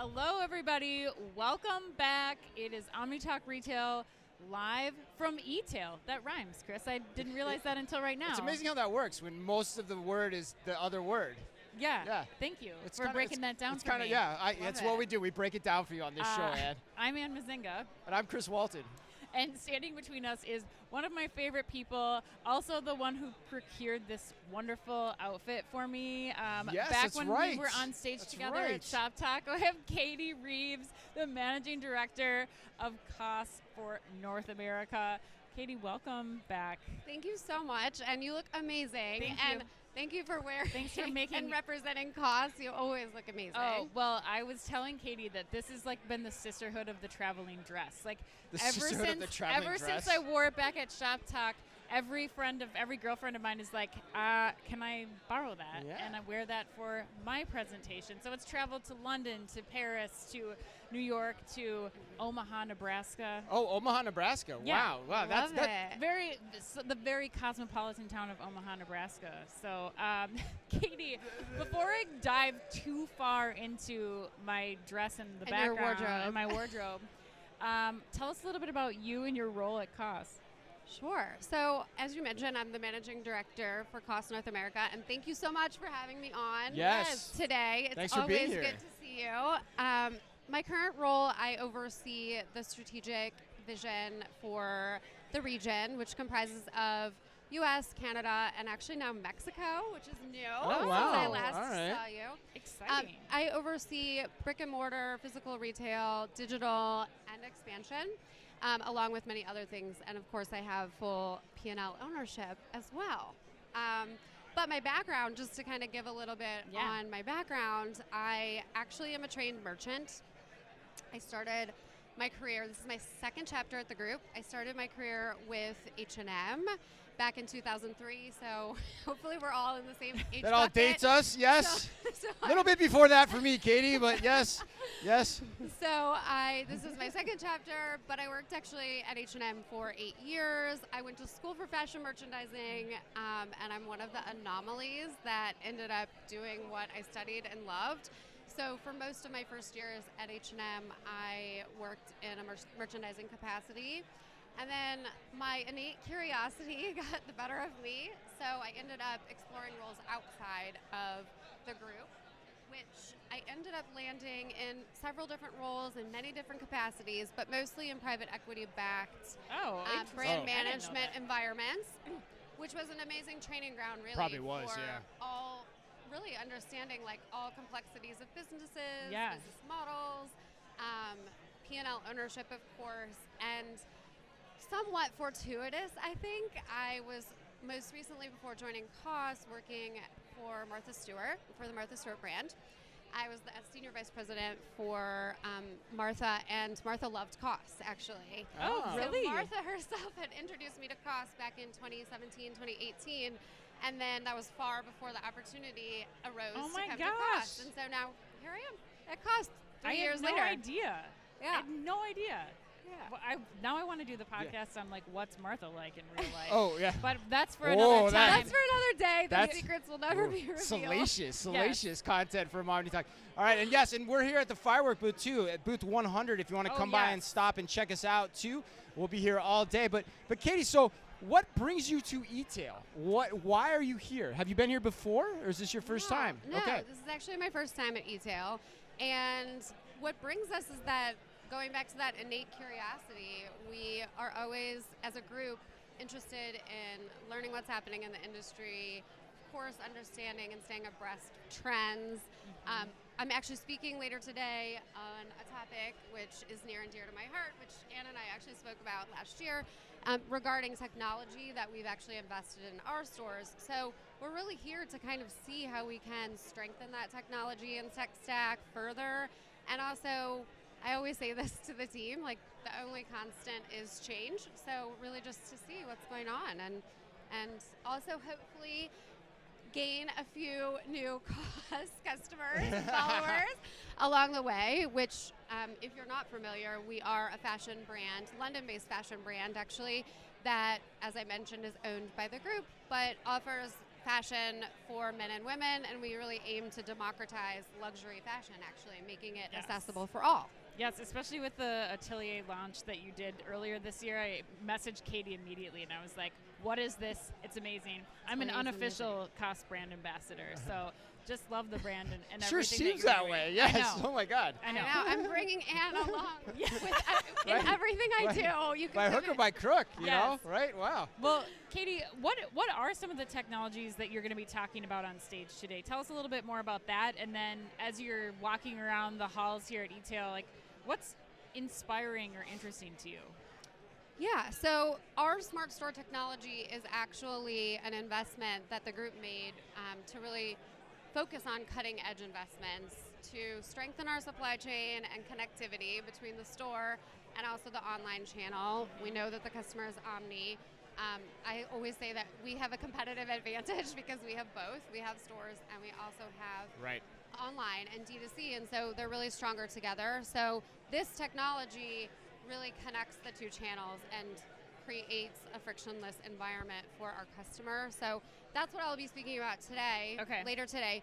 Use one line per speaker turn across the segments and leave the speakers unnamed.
Hello, everybody. Welcome back. It is OmniTalk Retail live from eTail. That rhymes, Chris. I didn't realize that until right now.
It's amazing how that works when most of the word is the other word.
Yeah. Thank you for breaking that down for me.
That's what we do. We break it down for you on this show, Ann.
I'm Ann Mazinga.
And I'm Chris Walton.
And standing between us is one of my favorite people, also the one who procured this wonderful outfit for me
Yes,
back when
right.
we were on stage together
right.
at Shop Talk. I have Katie Reeves, the managing director of COS for North America. Katie, welcome back.
Thank you so much, and you look amazing. Thank you for wearing and representing COS. You always look amazing.
Oh, well, I was telling Katie that this has been the sisterhood of the traveling dress. Ever since I wore it back at Shop Talk, every girlfriend of mine is like, can I borrow that?
Yeah.
And I wear that for my presentation. So it's traveled to London, to Paris, to New York, to Omaha, Nebraska.
Oh, Omaha, Nebraska.
Yeah.
Wow.
That's the very cosmopolitan town of Omaha, Nebraska. So, Katie, before I dive too far into my dress and the background and my wardrobe, tell us a little bit about you and your role at COS.
Sure. So, as you mentioned, I'm the managing director for COS North America, and thank you so much for having me on today. It's
Thanks for being here.
Always good to see you. My current role, I oversee the strategic vision for the region, which comprises of U.S., Canada, and actually now Mexico, which is new since I last saw you.
Exciting.
I oversee brick-and-mortar, physical retail, digital, and expansion, along with many other things. And, of course, I have full P&L ownership as well. But my background, just to kind of give a little bit on my background, I actually am a trained merchant. I started my career, this is my second chapter at the group. I started my career with H&M back in 2003, so hopefully we're all in the same age
That all dates us, yes. A little bit before that for me, Katie, but yes.
So this is my second chapter, but I worked actually at H&M for 8 years. I went to school for fashion merchandising, and I'm one of the anomalies that ended up doing what I studied and loved. So for most of my first years at H&M, I worked in a merchandising capacity. And then my innate curiosity got the better of me, so I ended up exploring roles outside of the group, which I ended up landing in several different roles in many different capacities, but mostly in private equity-backed brand management environments, which was an amazing training ground, really.
Probably was,
for all really understanding all complexities of businesses, business models, P&L ownership, of course, and somewhat fortuitous, I think. I was most recently, before joining COS, working for Martha Stewart, for the Martha Stewart brand. I was the senior vice president for Martha, and Martha loved COS, actually.
Oh, really?
So Martha herself had introduced me to COS back in 2017, 2018, and then that was far before the opportunity arose to come to COS. And so now here I am at COS 3 years later.
I had no idea.
Yeah.
I had no idea.
Yeah.
Well, now I want to do the podcast on what's Martha like in real life.
Oh, yeah.
But that's for another time.
That's for another day. The secrets will never be revealed.
Salacious content from OmniTalk. All right, and we're here at the Firework booth too, at booth 100. If you want to come by and stop and check us out too, we'll be here all day. But Katie, so what brings you to eTail? Why are you here? Have you been here before, or is this your first time?
No,
okay.
This is actually my first time at eTail. And what brings us is that, going back to that innate curiosity, we are always, as a group, interested in learning what's happening in the industry, of course, understanding and staying abreast of trends. I'm actually speaking later today on a topic which is near and dear to my heart, which Ann and I actually spoke about last year, regarding technology that we've actually invested in our stores. So we're really here to kind of see how we can strengthen that technology and tech stack further. And also, I always say this to the team, the only constant is change. So really just to see what's going on and also hopefully gain a few new COS customers and followers along the way, which if you're not familiar, we are a fashion brand, London-based fashion brand actually, that, as I mentioned, is owned by the group, but offers fashion for men and women, and we really aim to democratize luxury fashion, actually, making it accessible for all.
Yes, especially with the Atelier launch that you did earlier this year. I messaged Katie immediately, and I was like, what is this? It's amazing. I'm an unofficial COS brand ambassador, so just love the brand and
sure
everything
seems
that
that
you're
way.
doing.
Yes. Oh, my God.
I know.
I'm bringing Anne along in everything I do. You can
by hook or by crook, you know?
Yes.
Right? Wow.
Well, Katie, what are some of the technologies that you're going to be talking about on stage today? Tell us a little bit more about that, and then as you're walking around the halls here at eTail, like, what's inspiring or interesting to you?
Yeah, so our smart store technology is actually an investment that the group made to really focus on cutting edge investments to strengthen our supply chain and connectivity between the store and also the online channel. We know that the customer is omni. I always say that we have a competitive advantage because we have both. We have stores and we also have online and D2C, and so they're really stronger together. So this technology really connects the two channels and creates a frictionless environment for our customer. So that's what I'll be speaking about today, later today.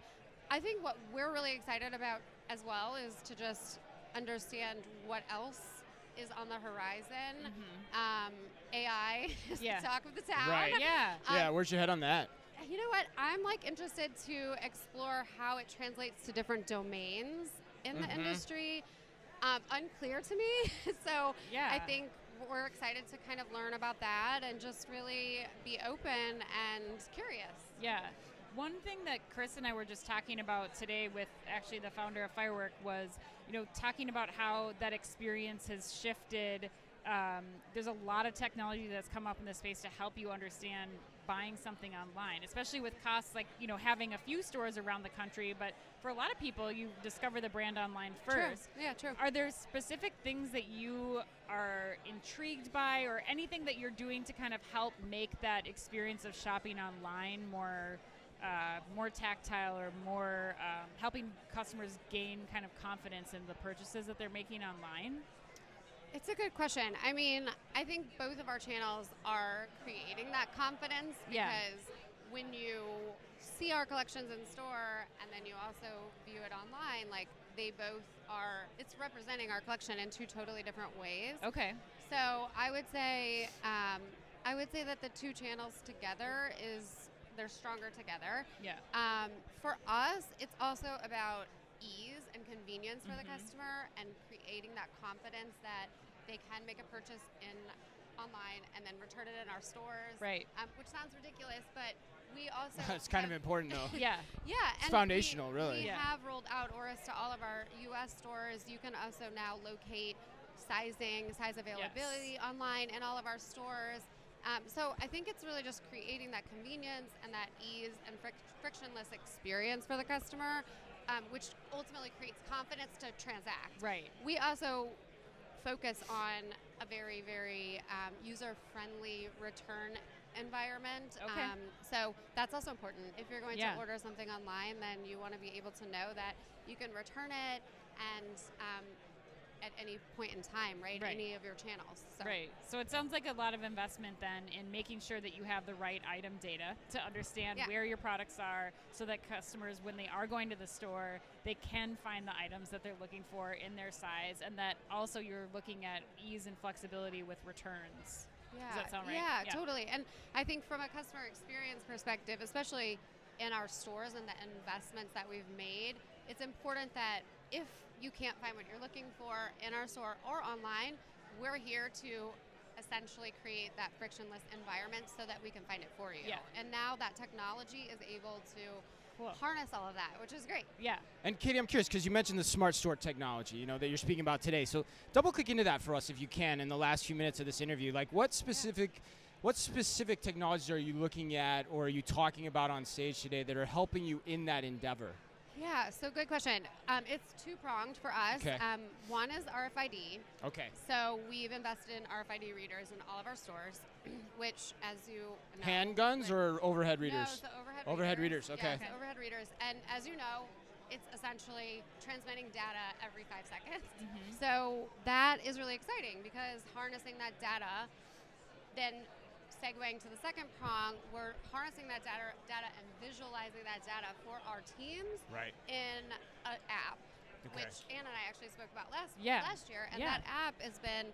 I think what we're really excited about as well is to just understand what else is on the horizon. AI is the talk of the town.
Right.
Yeah.
Where's your head on that?
You know what? I'm like interested to explore how it translates to different domains in the industry. Unclear to me. So I think we're excited to kind of learn about that and just really be open and curious.
Yeah. One thing that Chris and I were just talking about today with actually the founder of Firework was, talking about how that experience has shifted. There's a lot of technology that's come up in this space to help you understand buying something online, especially with costs like, having a few stores around the country. But for a lot of people, you discover the brand online first.
True. Yeah, true.
Are there specific things that you are intrigued by or anything that you're doing to kind of help make that experience of shopping online more tactile or more helping customers gain kind of confidence in the purchases that they're making online?
It's a good question. I mean, I think both of our channels are creating that confidence because when you see our collections in store and then you also view it online, like they both are, it's representing our collection in two totally different ways.
Okay.
So I would say that the two channels together they're stronger together.
Yeah.
For us, it's also about ease and convenience for the customer and creating that confidence that they can make a purchase online and then return it in our stores.
Right.
Which sounds ridiculous, but we also
It's kind of important though.
Yeah.
It's foundational, really.
We have rolled out Oris to all of our US stores. You can also now locate size availability online in all of our stores. So I think it's really just creating that convenience and that ease and frictionless experience for the customer, which ultimately creates confidence to transact.
Right.
We also focus on a very, very user-friendly return environment.
Okay.
So that's also important. If you're going to
Yeah.
order something online, then you want to be able to know that you can return it and at any point in time, right? Any of your channels. So.
Right. So it sounds like a lot of investment then in making sure that you have the right item data to understand where your products are so that customers, when they are going to the store, they can find the items that they're looking for in their size, and that also you're looking at ease and flexibility with returns.
Yeah.
Does that sound right?
Yeah, totally. And I think from a customer experience perspective, especially in our stores and the investments that we've made, it's important that if you can't find what you're looking for in our store or online, we're here to essentially create that frictionless environment so that we can find it for you.
Yeah.
And now that technology is able to harness all of that, which is great.
Yeah.
And Katie, I'm curious because you mentioned the smart store technology, that you're speaking about today. So double click into that for us if you can in the last few minutes of this interview. Like what specific technologies are you looking at or are you talking about on stage today that are helping you in that endeavor?
Yeah, so good question. It's two-pronged for us.
Okay.
One is RFID.
Okay.
So we've invested in RFID readers in all of our stores, which, as you know,
handguns or overhead readers?
No, so
overhead readers. Okay.
Yeah, so overhead readers. And as you know, it's essentially transmitting data every 5 seconds. So that is really exciting because harnessing that data then segueing to the second prong, we're harnessing that data and visualizing that data for our teams in an app, which Anna and I actually spoke about last year. And that app has been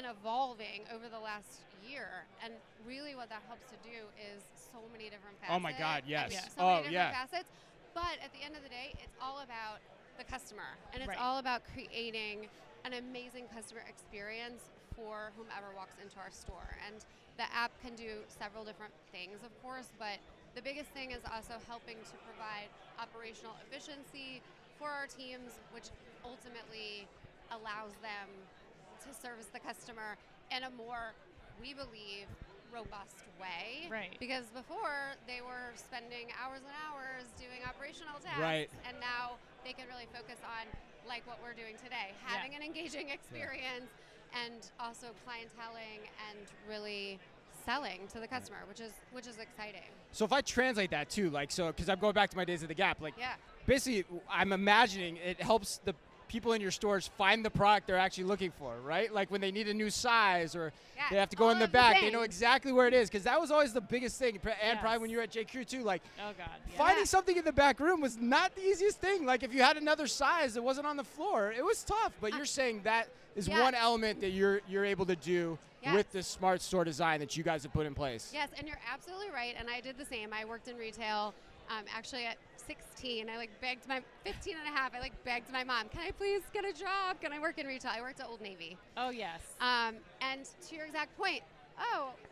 evolving over the last year. And really what that helps to do is so many different facets.
Oh my God, yes.
So many different facets. But at the end of the day, it's all about the customer. And it's all about creating an amazing customer experience for whomever walks into our store. And the app can do several different things, of course, but the biggest thing is also helping to provide operational efficiency for our teams, which ultimately allows them to service the customer in a more, we believe, robust way.
Right.
Because before they were spending hours and hours doing operational tasks, and now they can really focus on like what we're doing today, having an engaging experience, and also clienteling and really selling to the customer, which is exciting.
So if I translate that too, like, so because I'm going back to my days at the Gap, like, basically I'm imagining it helps the people in your stores find the product they're actually looking for, right? Like when they need a new size or they have to go in the back, they know exactly where it is, because that was always the biggest thing. And probably when you were at JQ too, like finding something in the back room was not the easiest thing. Like if you had another size that wasn't on the floor, it was tough. But you're saying that is one element that you're able to do with the smart store design that you guys have put in place.
Yes, and you're absolutely right. And I did the same. I worked in retail. Actually at 16, I begged my 15 and a half. I begged my mom, can I please get a job? Can I work in retail? I worked at Old Navy.
Oh yes.
And to your exact point,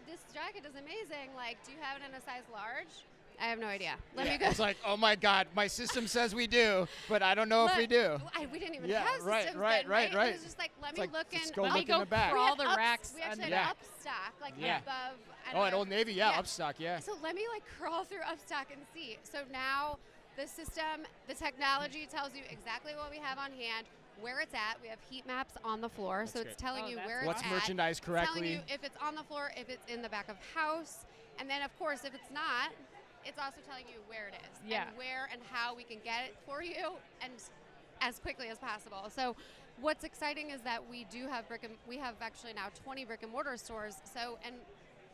this jacket is amazing. Do you have it in a size large? I have no idea. Let me go.
It's like, oh my God, my system says we do, but I don't know if we do.
We didn't even have systems
right.
It was just let me look in.
Let me go
crawl the racks.
We actually had Upstock, above.
At Old Navy, Upstock,
So let me crawl through Upstock and see. So now the system, the technology tells you exactly what we have on hand, where it's at. We have heat maps on the floor, so it's telling you where it's at.
What's merchandised correctly.
Telling you if it's on the floor, if it's in the back of house, and then of course if it's not, it's also telling you where it is and where and how we can get it for you and as quickly as possible. So what's exciting is that we have actually now 20 brick and mortar stores. And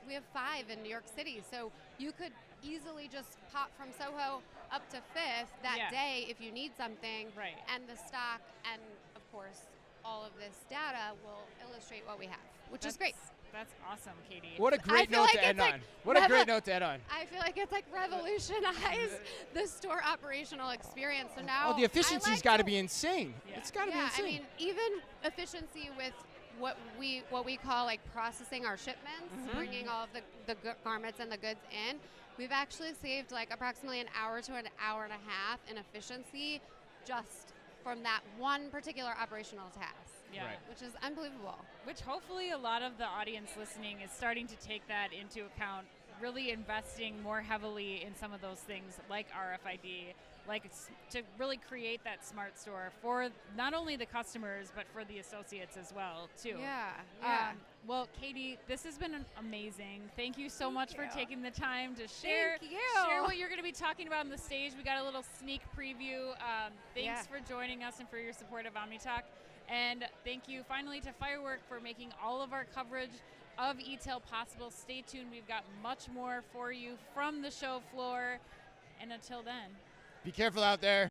we have 5 in New York City. So you could easily just pop from Soho up to 5th that day if you need something.
Right.
And the stock and of course all of this data will illustrate what we have, which is great.
That's awesome, Katie.
What a great note to end on. What a great note to end on.
I feel like it's revolutionized the store operational experience. So now
the efficiency's got to be insane. It's got to be insane.
I mean, even efficiency with what we call processing our shipments, bringing all of the garments and the goods in. We've actually saved approximately an hour to an hour and a half in efficiency just from that one particular operational task. Which is unbelievable.
Which hopefully a lot of the audience listening is starting to take that into account, really investing more heavily in some of those things like RFID, to really create that smart store for not only the customers, but for the associates as well, too. Well, Katie, this has been amazing. Thank you so much for taking the time to share what you're going to be talking about on the stage. We got a little sneak preview. Thanks for joining us and for your support of OmniTalk. And thank you finally to Firework for making all of our coverage of eTail possible. Stay tuned. We've got much more for you from the show floor. And until then,
be careful out there.